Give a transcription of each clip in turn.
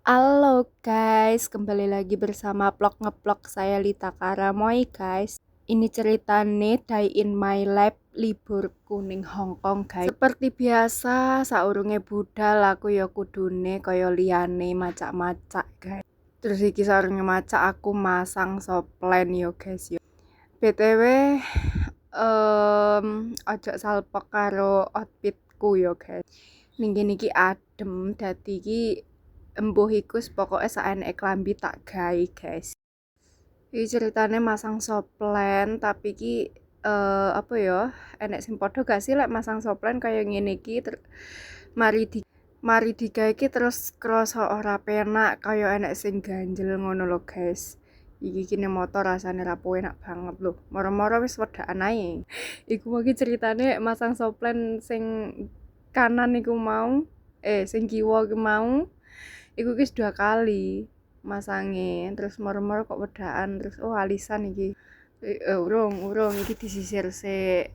Halo guys, kembali lagi bersama vlog ngeplog saya Lita Karamoy guys. Ini ceritane Day in My Life libur kuning Hongkong guys. Seperti biasa, saurunge budal aku ya kudune kaya liyane macak-macak guys. Terus iki saurunge macak aku masang soplen yo guys yo. BTW ojo salpok karo outfitku yo guys. Ning kene iki adem dadi iki embuh iku pokoke saeneke klambi tak gawe guys. Iki ceritane masang soplen tapi iki apa ya, enek sing padha gak sih lek masang soplen kaya ngene iki mari digawe iki terus krasa ora penak kaya enek sing ganjel ngono lho guys. Iki kene motor rasane ra enak banget lho. Moro-moro wis wedakan ae. Iku iki ceritane masang soplen sing kanan iku mau sing kiwa iku mau iku wis 2 kali masange, terus moro-moro kok wedakan, terus alisan iki. Urung iki disisir sik.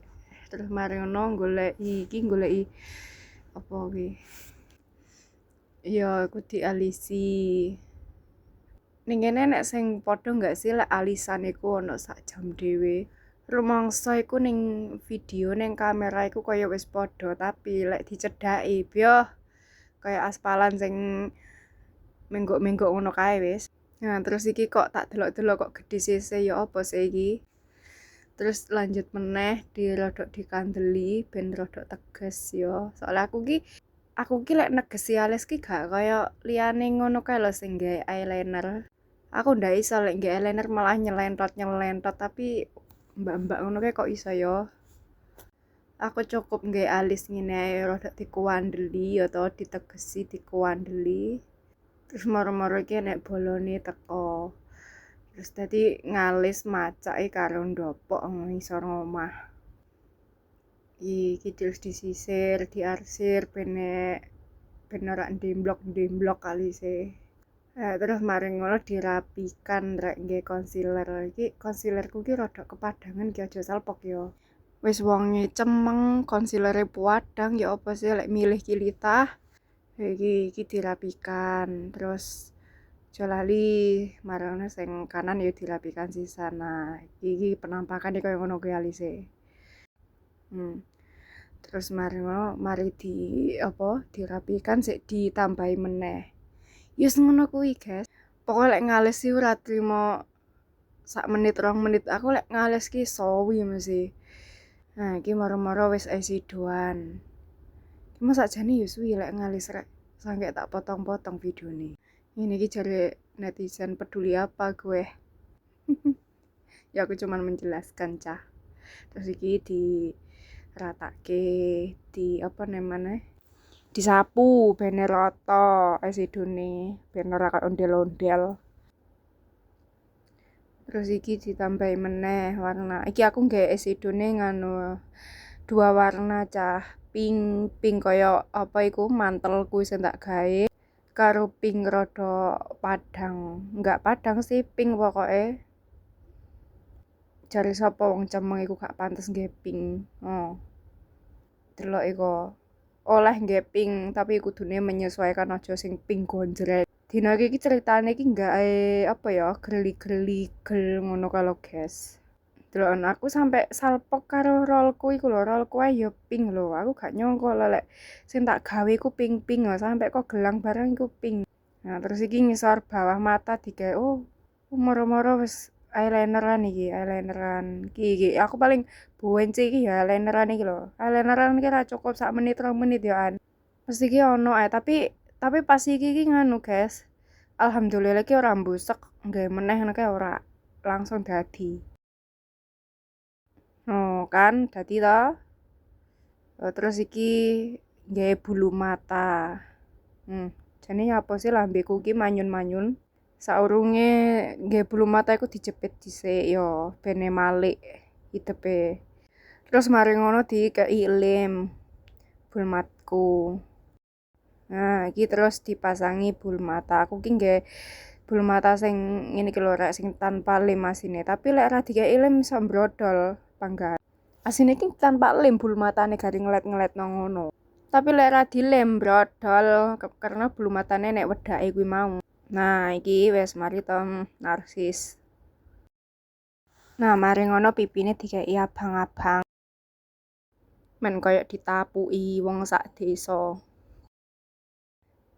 Terus mari ngono goleki apa iki? Ya aku dialisi. Ning kene nek sing padha enggak sih lek alisan iku ono sak jam dhewe. Rumangsa iku ning video ning kamera iku kaya wis padha, tapi lek dicedhaki byo kaya aspalan sing menggok-menggok ngono kae wis. Nah, terus iki kok tak delok-delok kok gedhe sise ya apa sih iki? Terus lanjut meneh dirodok dikandeli ben rodok teges ya. Soale aku ki lek negesi alis ki gak kaya liyane ngono kae lho sing gawe eyeliner. Aku ndak iso lek gawe eyeliner malah nyelentot tapi mbak-mbak ngono kae kok iso ya. Aku cukup gawe alis ngene ae rodok dikuandeli atau ditegesi dikuandeli. Terus moro-moro iki nek bolone teko. Terus dadi ngalis macake karo ndopok ngisor omah. Iki terus disisir, diarsir ben ora ndemblok alise. Terus mari ngono dirapikan rek nggih concealer. Iki concealerku ki rada kepadangan ki aja salpok ya. Wis wonge cemeng, concealere puadang ya apa sih lek milih ki Lita. Iki dirapikan, terus aja lali marane sing kanan ya dirapikan sisan. Nah, iki penampakane kaya ngono kuwi alise. Terus mari dirapikan sik ditambahi meneh. Yus ngono kuwi, guys. Pokoke lek ngales sih ora trimo sak menit 2 menit. Aku lek ngales ki sowi mesti. Nah, iki moro-moro wis esidoan. Cuma sakjane ya suwi lek ngalis rek. Sampai tak potong-potong videone. Ini iki jare netizen peduli apa gue. Ya aku cuman menjelaskan cah. Terus iki diratake, di apa namanya? Disapu ben rata esidone, ben ora kaya ondel-ondel. Terus iki ditambahi meneh warna. Iki aku nggawe esidone nganu 2 warna cah. Pink kaya apa iku mantelku sing tak gawe karo pink rada padang. Enggak padang sih, pink pokoke. Jare sapa wong cemeng iku gak pantes nggawe pink. Delok iku. Oleh nggawe pink, tapi kudune menyesuaikan aja sing pink gonjreng. Dina iki ceritane iki gawe apa ya, gerli-gerli ngono kalau guys. Deloken aku sampai salpok karo rolku iku lho, rolku ae ya pink lho. Aku gak nyangka lek sing tak gawe iku pink-pink lho, sampai kok gelang barang iku pink. Nah, terus iki ngisor bawah mata digawe moro-moro wis eyelineran iki. Aku paling buenci iki ya eyelineran iki lho. Eyelineran iki ra cukup sak menit 2 menit ya an. Mesti iki ono ae tapi pas iki nganu guys. Alhamdulillah iki ora mbusek, nggawe meneh ngono kae ora langsung dadi. Oh kan dadi to. Terus iki nggawe bulu mata. Jane apa sih lambeku iki manyun-manyun. Saurunge nggawe bulu mata iku dijepit dhisik ya bene malik hidepe. Terus mari ngono dikei lem bulu matku. Nah, iki terus dipasangi bulu mata. Aku ki nggawe bulu mata sing ngene iki lho rek sing tanpa lem asine. Tapi lek ra dikei lem iso mbrodol panggan. Asine iki tanpa lem bulu matane garing ngelet-ngelet nang ngono. tapi lek ra dilem brodol karena bulu matane nek wedake kuwi mau. Nah, iki wis mari to narsis. Nah, mari ngono pipine dikeki abang-abang. Men koyo ditapuki wong sak desa.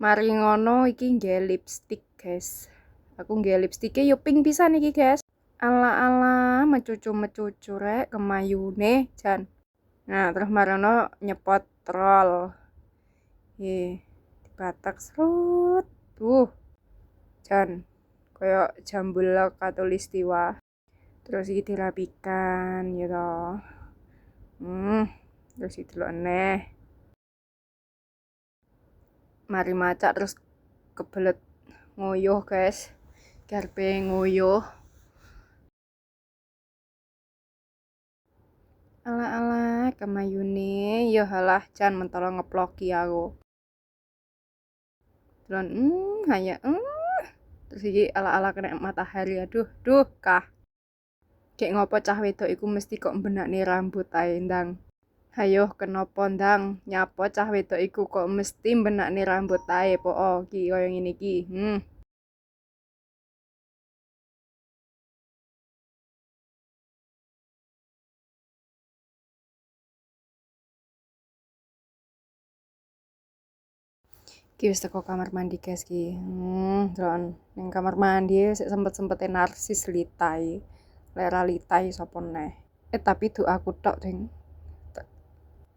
Mari ngono iki nggih lipstik, guys. Aku nggih lipstike yo pink pisan iki, guys. Ala-ala mecucu rek kemayune jan. Nah, terus marono nyepot roll. Dibatak serut. Jan. Koyo jambul katulistiwa. Terus iki dirapikan gitu. Terus didelok neh. Mari macak terus kebelet ngoyoh, guys. Karpe ngoyoh. Ala-ala kemayune yo halah jan mentolo ngeploki aku. Terus hanya terus iki ala-ala kena matahari. Aduh kah. Kayak ngopo cah wedok iku mesti kok mbenakne rambut ae ndang. Hayo kenapa ndang nyapo cah wedok iku kok mesti mbenakne rambut ae po iki koyo ngene iki. Ki wis teko kamar mandi guys ki. Delon ning kamar mandi sik sempet-sempete narsis litai. Lek ra litai sapa neh. Tapi do aku tok, Ding.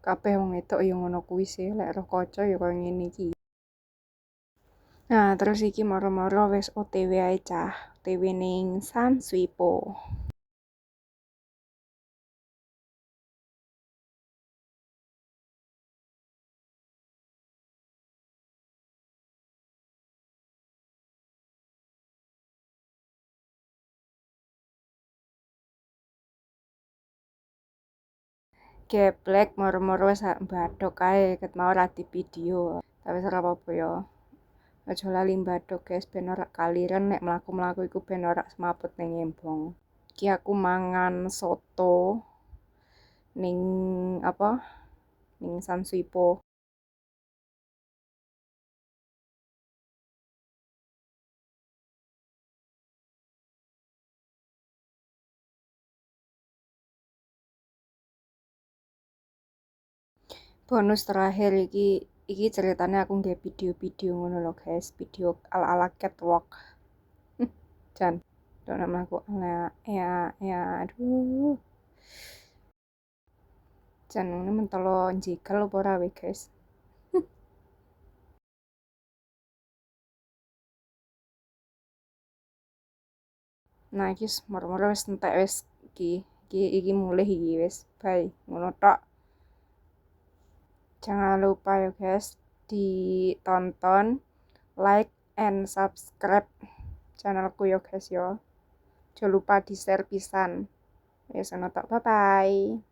Kabeh wong wedok ya ngono kuwi sih, lek roh kaca ya koyo ngene iki. Nah, terus iki moro-moro wis OTW ae cah. OTW ning San Swipo. Geblek moro-moro wis mbadok ae ket mau ra di video. Tapi ora apa-apa ya. Aja lali mbadok guys ben ora kaliren nek mlaku-mlaku iku ben ora semaput ning embong. Iki aku mangan soto ning apa? Ning San Swipo. Bonus terakhir iki ceritanya aku nggak video-video ngono loh guys, video ala-ala catwalk. Jan, nama aku ya aduh. Jan ini mentolo njikel apa ora we guys. Nah, iki moro-moro wis entek wis iki mulih iki wis. Bye, ngono tok. Jangan lupa ya guys ditonton, like and subscribe channelku ya guys ya. Jangan lupa di share pisan. Ya sono tok, bye bye.